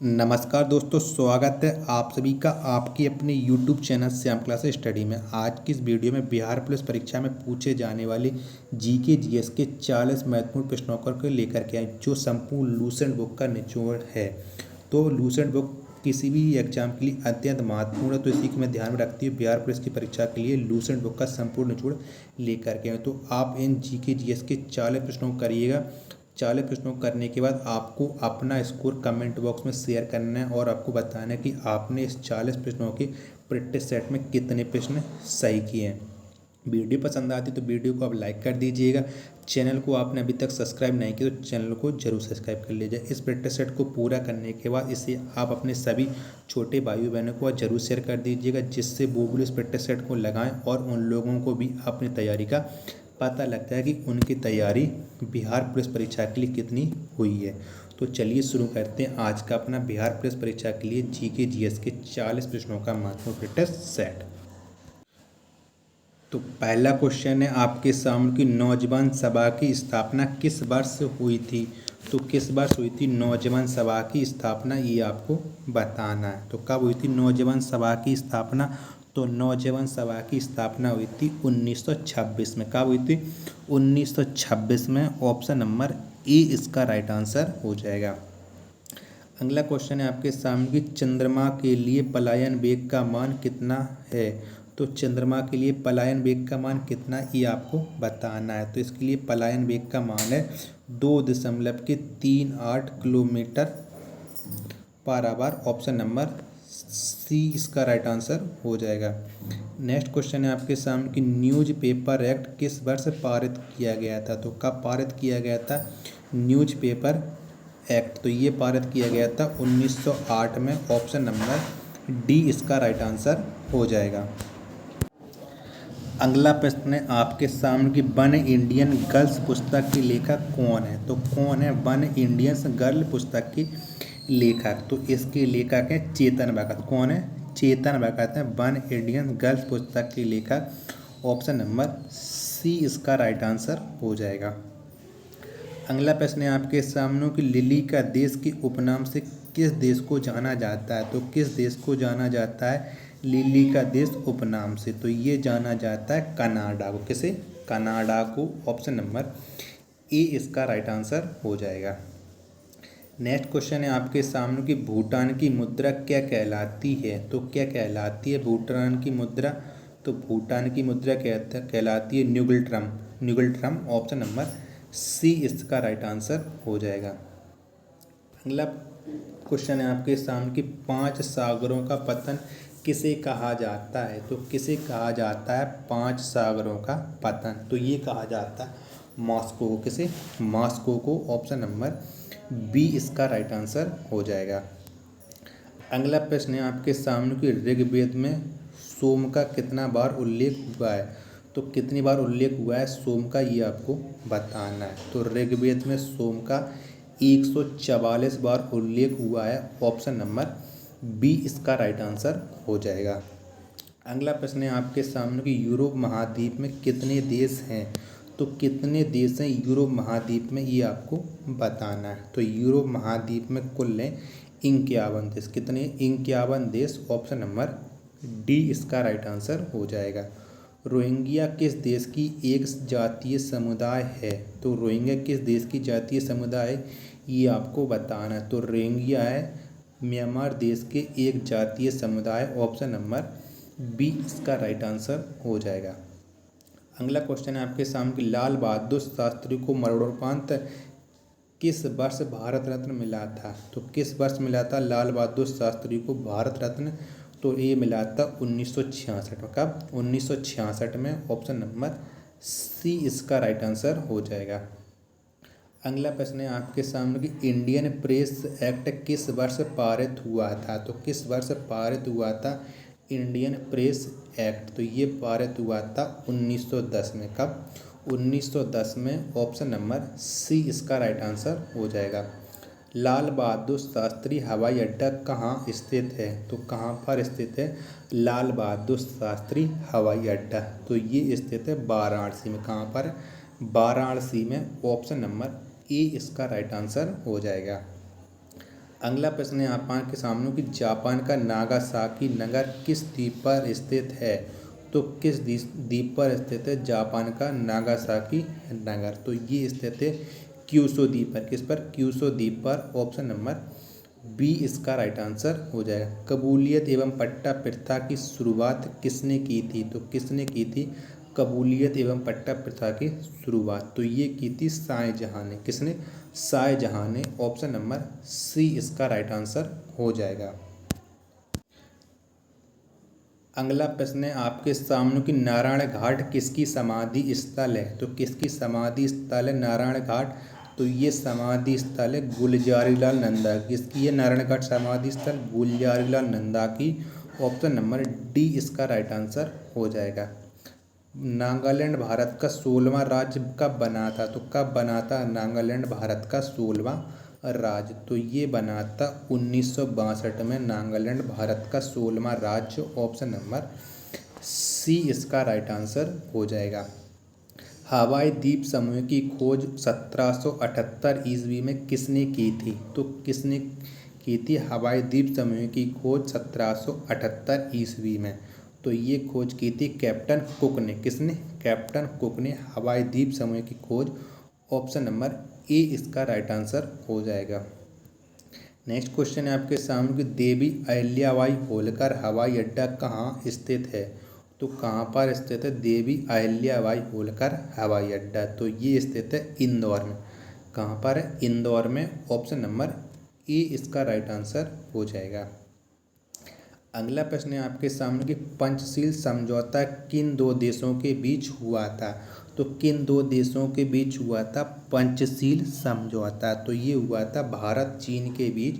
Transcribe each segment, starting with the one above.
नमस्कार दोस्तों, स्वागत है आप सभी का आपके अपने YouTube channel Shyam classes study में। आज की इस वीडियो में बिहार पुलिस परीक्षा में पूछे जाने वाले जीके जीएस के 40 महत्वपूर्ण प्रश्नों को लेकर के आए, जो संपूर्ण लूसेंट बुक का निचोड़ है। तो लूसेंट बुक किसी भी एग्जाम के लिए अत्यंत महत्वपूर्ण है, तो इसी को मैं ध्यान में रखती हूँ बिहार पुलिस की परीक्षा के लिए लूसेंट बुक का संपूर्ण निचोड़ लेकर के आए। तो आप इन जीके जीएस के 40 प्रश्नों को करिएगा। 40 प्रश्नों को करने के बाद आपको अपना स्कोर कमेंट बॉक्स में शेयर करना है और आपको बताना है कि आपने इस 40 प्रश्नों के प्रैक्टिस सेट में कितने प्रश्न सही किए हैं। वीडियो पसंद आती तो वीडियो को आप लाइक कर दीजिएगा। चैनल को आपने अभी तक सब्सक्राइब नहीं किया तो चैनल को जरूर सब्सक्राइब कर लीजिए। इस प्रैक्टिस सेट को पूरा करने के बाद इसे आप अपने सभी छोटे भाई बहनों को जरूर शेयर कर दीजिएगा, जिससे वो भी इस प्रैक्टिस सेट को लगाएं और उन लोगों को भी अपनी तैयारी का पता लगता है कि उनकी तैयारी बिहार पुलिस परीक्षा के लिए कितनी हुई है। तो चलिए शुरू करते हैं आज का अपना बिहार पुलिस परीक्षा के लिए जीके जीएस के 40 प्रश्नों का महत्वपूर्ण प्रैक्टिस सेट। तो पहला क्वेश्चन है आपके सामने की नौजवान सभा की स्थापना किस वर्ष हुई थी। तो किस वर्ष हुई थी नौजवान सभा की स्थापना, ये आपको बताना है। तो कब हुई थी नौजवान सभा की स्थापना। तो नौजवान सभा की स्थापना हुई थी 1926 में। कब हुई थी 1926 में। ऑप्शन नंबर ए इसका राइट आंसर हो जाएगा। अगला क्वेश्चन है आपके सामने की चंद्रमा के लिए पलायन वेग का मान कितना है। तो चंद्रमा के लिए पलायन वेग का मान कितना, ये आपको बताना है। तो इसके लिए पलायन वेग का मान है 2.38 kilometre per hour. Option number C इसका राइट आंसर हो जाएगा। नेक्स्ट क्वेश्चन है आपके सामने कि न्यूज पेपर एक्ट किस वर्ष पारित किया गया था। तो कब पारित किया गया था न्यूज पेपर एक्ट। तो ये पारित किया गया था 1908 में। ऑप्शन नंबर डी इसका राइट आंसर हो जाएगा। अगला प्रश्न है आपके सामने की वन इंडियन गर्ल्स पुस्तक की लेखक कौन है। तो कौन है वन इंडियन गर्ल पुस्तक की लेखक। तो इसके लेखक हैं चेतन भगत। कौन है चेतन भगत है वन इंडियन गर्ल्स पुस्तक की लेखक। ऑप्शन नंबर सी इसका राइट आंसर हो जाएगा। अगला प्रश्न है आपके सामने कि लिली का देश के उपनाम से किस देश को जाना जाता है। तो किस देश को जाना जाता है लिली का देश उपनाम से। तो ये जाना जाता है कनाडा को। किसे कनाडा को। ऑप्शन नंबर ए इसका राइट आंसर हो जाएगा। नेक्स्ट क्वेश्चन है आपके सामने कि भूटान की मुद्रा क्या कहलाती है। तो क्या कहलाती है भूटान की मुद्रा। तो भूटान की मुद्रा कहलाती है न्यूगल्ट्रम। न्यूगल्ट्रम। ऑप्शन नंबर सी इसका राइट आंसर हो जाएगा। अगला क्वेश्चन है आपके सामने कि 5 सागरों का पतन किसे कहा जाता है। तो किसे कहा जाता है 5 सागरों का पतन। तो ये कहा जाता है मॉस्को को। किसे मॉस्को को। ऑप्शन नंबर बी इसका राइट आंसर हो जाएगा। अगला प्रश्न है आपके सामने कि ऋग्वेद में सोम का कितना बार उल्लेख हुआ है। तो कितनी बार उल्लेख हुआ है सोम का, ये आपको बताना है। तो ऋग्वेद में सोम का 144 बार उल्लेख हुआ है। ऑप्शन नंबर बी इसका राइट आंसर हो जाएगा। अगला प्रश्न है आपके सामने कि यूरोप महाद्वीप में कितने देश हैं। तो कितने देश हैं यूरोप महाद्वीप में, ये आपको बताना है। तो यूरोप महाद्वीप में कुल हैं 51 देश। कितने 51 देश। ऑप्शन नंबर डी इसका राइट आंसर हो जाएगा। रोहिंग्या किस देश की एक जातीय समुदाय है। तो रोहिंग्या किस देश की जातीय समुदाय है, ये आपको बताना है। तो रोहिंग्या है म्यांमार देश के एक जातीय समुदाय। ऑप्शन नंबर बी इसका राइट आंसर हो जाएगा। अगला क्वेश्चन है आपके सामने कि लाल बहादुर शास्त्री को मरणोपरांत किस वर्ष भारत रत्न मिला था। तो किस वर्ष मिला था लाल बहादुर शास्त्री को भारत रत्न। तो ये मिला था 1966 में। कब 1966 में। ऑप्शन नंबर सी इसका राइट आंसर हो जाएगा। अगला प्रश्न है आपके सामने कि इंडियन प्रेस एक्ट किस वर्ष पारित हुआ था। तो किस वर्ष पारित हुआ था इंडियन प्रेस एक्ट। तो ये पारित हुआ था 1910 में। कब 1910 में। ऑप्शन नंबर सी इसका राइट आंसर हो जाएगा। लाल बहादुर शास्त्री हवाई अड्डा कहाँ स्थित है। तो कहाँ पर स्थित है लाल बहादुर शास्त्री हवाई अड्डा। तो ये स्थित है वाराणसी में। कहाँ पर वाराणसी में। ऑप्शन नंबर ए इसका राइट आंसर हो जाएगा। अगला प्रश्न है आपके सामने कि जापान का नागासाकी नगर किस द्वीप पर स्थित है। तो किस द्वीप पर स्थित है जापान का नागासाकी नगर। तो ये स्थित है क्यूशो द्वीप पर। किस पर? क्यूशो द्वीप पर। ऑप्शन नंबर बी इसका राइट आंसर हो जाएगा। कबूलियत एवं पट्टा प्रथा की शुरुआत किसने की थी। तो किसने की थी कबूलियत एवं पट्टा प्रथा की शुरुआत। तो ये की थी शाहजहां ने। किसने? शाहजहां ने। ऑप्शन नंबर सी इसका राइट आंसर हो जाएगा। अगला प्रश्न है आपके सामने कि नारायण घाट किसकी समाधि स्थल है। तो किसकी समाधि स्थल है नारायण घाट। तो ये समाधि स्थल है गुलजारीलाल नंदा की। किसकी है नारायण घाट समाधि स्थल? गुलजारीलाल नंदा की। ऑप्शन नंबर डी इसका राइट आंसर हो जाएगा। नागालैंड भारत का 16वां राज्य कब बना था। तो कब बना था नागालैंड भारत का 16वां राज्य। तो ये बना था 1962 में नागालैंड भारत का 16वां राज्य। ऑप्शन नंबर सी इसका राइट आंसर हो जाएगा। हवाई द्वीप समूह की खोज 1778 ईस्वी में किसने की थी। तो किसने की थी हवाई द्वीप समूह की खोज 1778 ईस्वी में। तो ये खोज की थी कैप्टन कुक ने। किसने? कैप्टन कुक ने हवाई द्वीप समूह की खोज। ऑप्शन नंबर ए इसका राइट आंसर हो जाएगा। नेक्स्ट क्वेश्चन है आपके सामने कि देवी अहिल्याबाई होलकर हवाई अड्डा कहाँ स्थित है। तो कहाँ पर स्थित है देवी अहिल्याबाई होलकर हवाई अड्डा। तो ये स्थित है इंदौर में। कहाँ पर है? इंदौर में। ऑप्शन नंबर ए इसका राइट आंसर हो जाएगा। अगला प्रश्न है आपके सामने कि पंचशील समझौता किन दो देशों के बीच हुआ था। तो किन दो देशों के बीच हुआ था पंचशील समझौता। तो ये हुआ था भारत चीन के बीच।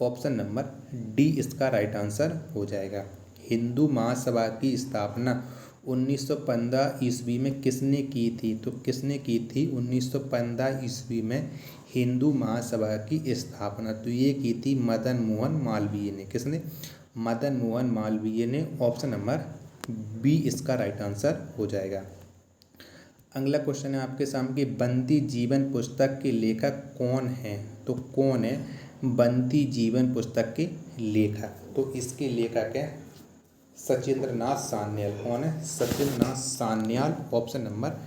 ऑप्शन नंबर डी इसका राइट आंसर हो जाएगा। हिंदू महासभा की स्थापना 1915 ईस्वी में किसने की थी। तो किसने की थी 1915 ईस्वी में हिंदू महासभा की स्थापना। तो ये की थी मदन मोहन मालवीय ने। किसने? मदन मोहन मालवीय ने। ऑप्शन नंबर बी इसका राइट आंसर हो जाएगा। अगला क्वेश्चन है आपके सामने कि बंदी जीवन पुस्तक के लेखक कौन है। तो कौन है बंदी जीवन पुस्तक के लेखक। तो इसके लेखक है सचिंद्रनाथ सान्याल। कौन है? Sachindranath Sanyal. Option number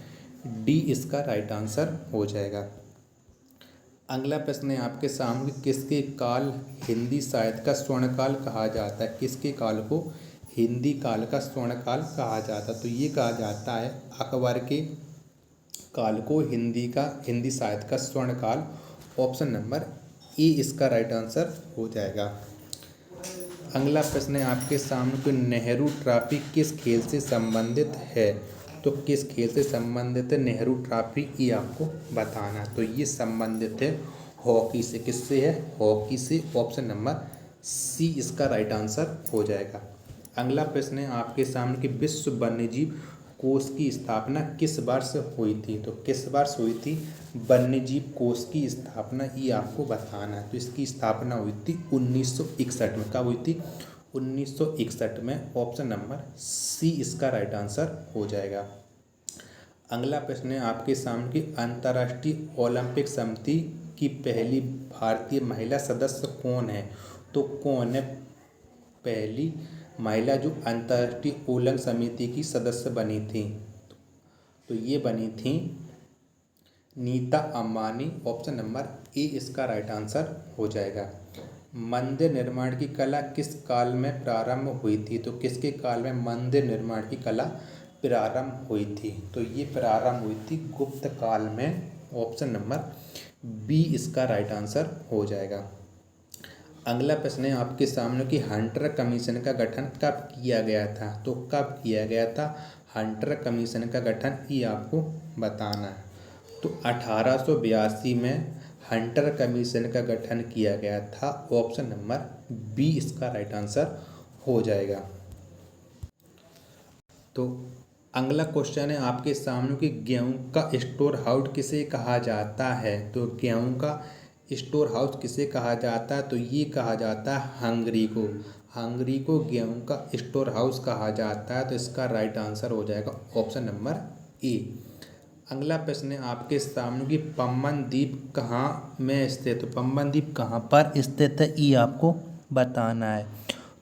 D इसका राइट आंसर हो जाएगा। अगला प्रश्न है आपके सामने किसके काल हिंदी साहित्य का स्वर्णकाल कहा जाता है। किसके काल को हिंदी काल का स्वर्णकाल कहा जाता है। तो ये कहा जाता है अकबर के काल को हिंदी साहित्य का स्वर्णकाल। ऑप्शन नंबर ए इसका राइट आंसर हो जाएगा। अगला प्रश्न है आपके सामने कि नेहरू ट्रॉफी किस खेल से संबंधित है। तो किस खेल से संबंधित है नेहरू ट्रॉफी ये आपको बताना। तो ये संबंधित है हॉकी से। किससे है? हॉकी से। ऑप्शन नंबर सी इसका राइट आंसर हो जाएगा। अगला प्रश्न है आपके सामने कि विश्व वन्यजीव कोष की स्थापना किस वर्ष हुई थी। तो किस वर्ष हुई थी वन्यजीव कोष की स्थापना ये आपको बताना है। तो इसकी स्थापना हुई थी 1961 में। कब हुई थी? 1961 में। ऑप्शन नंबर सी इसका राइट आंसर हो जाएगा। अगला प्रश्न है आपके सामने कि अंतर्राष्ट्रीय ओलंपिक समिति की पहली भारतीय महिला सदस्य कौन है। तो कौन है पहली महिला जो अंतर्राष्ट्रीय ओलंपिक समिति की सदस्य बनी थी। तो ये बनी थी Nita Ambani. Option number A इसका राइट आंसर हो जाएगा। मंदिर निर्माण की कला किस काल में प्रारंभ हुई थी। तो किसके काल में मंदिर निर्माण की कला प्रारंभ हुई थी। तो ये प्रारंभ हुई थी गुप्त काल में। ऑप्शन नंबर बी इसका राइट आंसर हो जाएगा। अगला प्रश्न है आपके सामने कि हंटर कमीशन का गठन कब किया गया था। तो कब किया गया था हंटर कमीशन का गठन ये आपको बताना है। तो 1882 में हंटर कमीशन का गठन किया गया था। ऑप्शन नंबर बी इसका राइट आंसर हो जाएगा। तो अगला क्वेश्चन है आपके सामने कि गेहूं का स्टोर हाउस किसे कहा जाता है। तो गेहूं का स्टोर हाउस किसे कहा जाता है। तो ये कहा जाता है हंगरी को। हंगरी को गेहूं का स्टोर हाउस कहा जाता है। तो इसका राइट आंसर हो जाएगा ऑप्शन नंबर ए। अगला प्रश्न है आपके सामने कि पम्बन द्वीप कहाँ में स्थित है। तो पम्बन द्वीप कहाँ पर स्थित है ये आपको बताना है।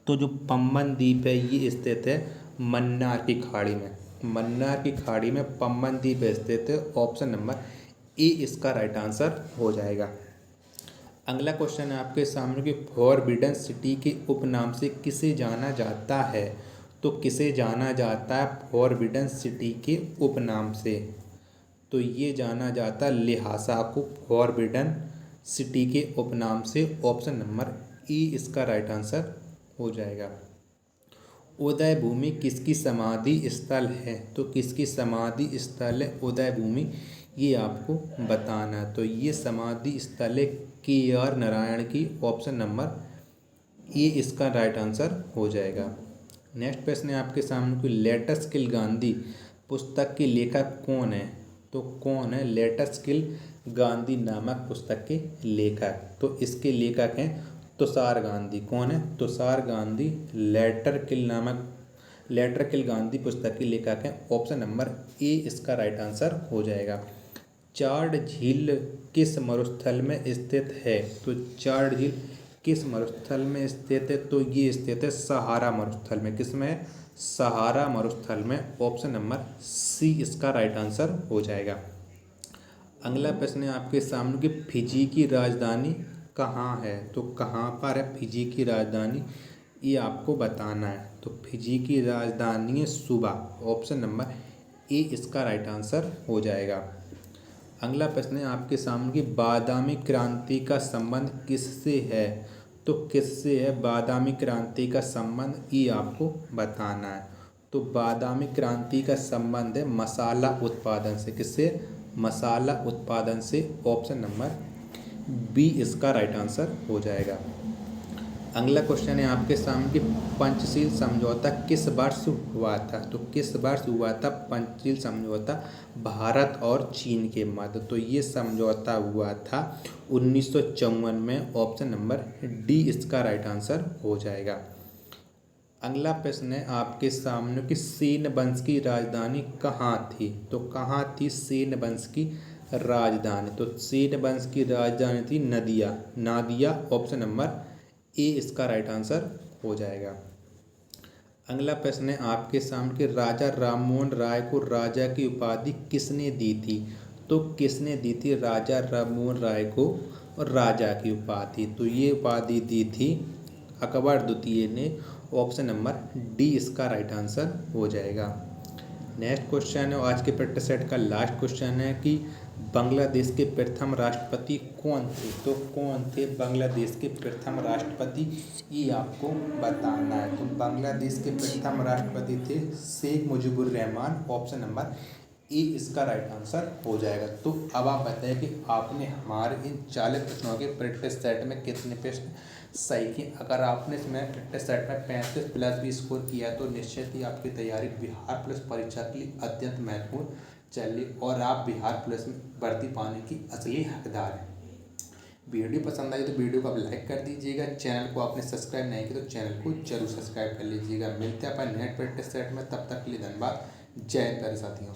तो जो पम्बन द्वीप है ये स्थित है मन्नार की खाड़ी में। मन्नार की खाड़ी में पम्बन द्वीप स्थित है। ऑप्शन नंबर ए इसका राइट आंसर हो जाएगा। अगला क्वेश्चन है आपके सामने कि फॉरबिडन सिटी के उपनाम से किसे जाना जाता है। तो किसे जाना जाता है फॉरबिडन सिटी के उपनाम से। तो ये जाना जाता है लिहासा को फॉरबिडन सिटी के उपनाम से। ऑप्शन नंबर ए इसका राइट आंसर हो जाएगा। उदय भूमि किसकी समाधि स्थल है। तो किसकी समाधि स्थल है उदय भूमि ये आपको बताना है। तो ये समाधि स्थल है KR नारायण की। ऑप्शन नंबर ए इसका राइट आंसर हो जाएगा। नेक्स्ट प्रश्न है आपके सामने कि लेट्स किल गांधी पुस्तक के लेखक कौन है। तो कौन है लेट्स किल गांधी नामक पुस्तक के लेखक। तो इसके लेखक हैं तुषार गांधी। कौन है तुषार गांधी लेटर किल गांधी पुस्तक के लेखक हैं। ऑप्शन नंबर ए इसका राइट आंसर हो जाएगा। चार्ड झील किस मरुस्थल में स्थित है। तो चार्ड झील किस मरुस्थल में स्थित है। तो ये स्थित है सहारा मरुस्थल में। किसमें सहारा मरुस्थल में। ऑप्शन नंबर सी इसका राइट आंसर हो जाएगा। अगला प्रश्न है आपके सामने कि फिजी की राजधानी कहाँ है। तो कहाँ पर है फिजी की राजधानी ये आपको बताना है। तो फिजी की राजधानी है सुबा। ऑप्शन नंबर ए इसका राइट आंसर हो जाएगा। अगला प्रश्न है आपके सामने कि बादामी क्रांति का संबंध किससे है। तो किससे है बादामी क्रांति का संबंध ये आपको बताना है। तो बादामी क्रांति का संबंध है मसाला उत्पादन से। किससे मसाला उत्पादन से। ऑप्शन नंबर बी इसका राइट आंसर हो जाएगा। अगला क्वेश्चन है आपके सामने कि पंचशील समझौता किस वर्ष हुआ था। तो किस वर्ष हुआ था पंचशील समझौता भारत और चीन के मध्य। तो ये समझौता हुआ था 1954 में। ऑप्शन नंबर डी इसका राइट आंसर हो जाएगा। अगला प्रश्न है आपके सामने कि सेन वंश की राजधानी कहाँ थी। तो कहाँ थी सेन वंश की राजधानी। तो सेन वंश की राजधानी थी नादिया। ऑप्शन नंबर ए इसका राइट आंसर हो जाएगा। अगला प्रश्न है आपके सामने कि राजा राममोहन राय को राजा की उपाधि किसने दी थी। तो किसने दी थी राजा राममोहन राय को राजा की उपाधि। तो ये उपाधि दी थी अकबर द्वितीय ने। ऑप्शन नंबर डी इसका राइट आंसर हो जाएगा। नेक्स्ट क्वेश्चन है आज के प्रैक्टिस सेट का लास्ट क्वेश्चन है कि बांग्लादेश के प्रथम राष्ट्रपति कौन थे। तो कौन थे बांग्लादेश के प्रथम राष्ट्रपति ये आपको बताना है। तो बांग्लादेश के प्रथम राष्ट्रपति थे Sheikh Mujibur Rahman. Option number A इसका राइट आंसर हो जाएगा। तो अब आप बताएं कि आपने हमारे इन 40 प्रश्नों के प्रैक्टिस सेट में कितने प्रश्न सही किए। अगर आपने इसमें प्रैक्टिस सेट में 35+ भी स्कोर किया तो निश्चित ही आपकी तैयारी बिहार पुलिस परीक्षा के लिए अत्यंत महत्वपूर्ण चलिए और आप बिहार पुलिस में भर्ती पाने की असली हकदार हैं। वीडियो पसंद आई तो वीडियो को आप लाइक कर दीजिएगा। चैनल को आपने सब्सक्राइब नहीं किया तो चैनल को जरूर सब्सक्राइब कर लीजिएगा। मिलते हैं अपन नेक्स्ट प्रैक्टिस सेट में। तब तक के लिए धन्यवाद। जय हिंद प्यारे साथियों।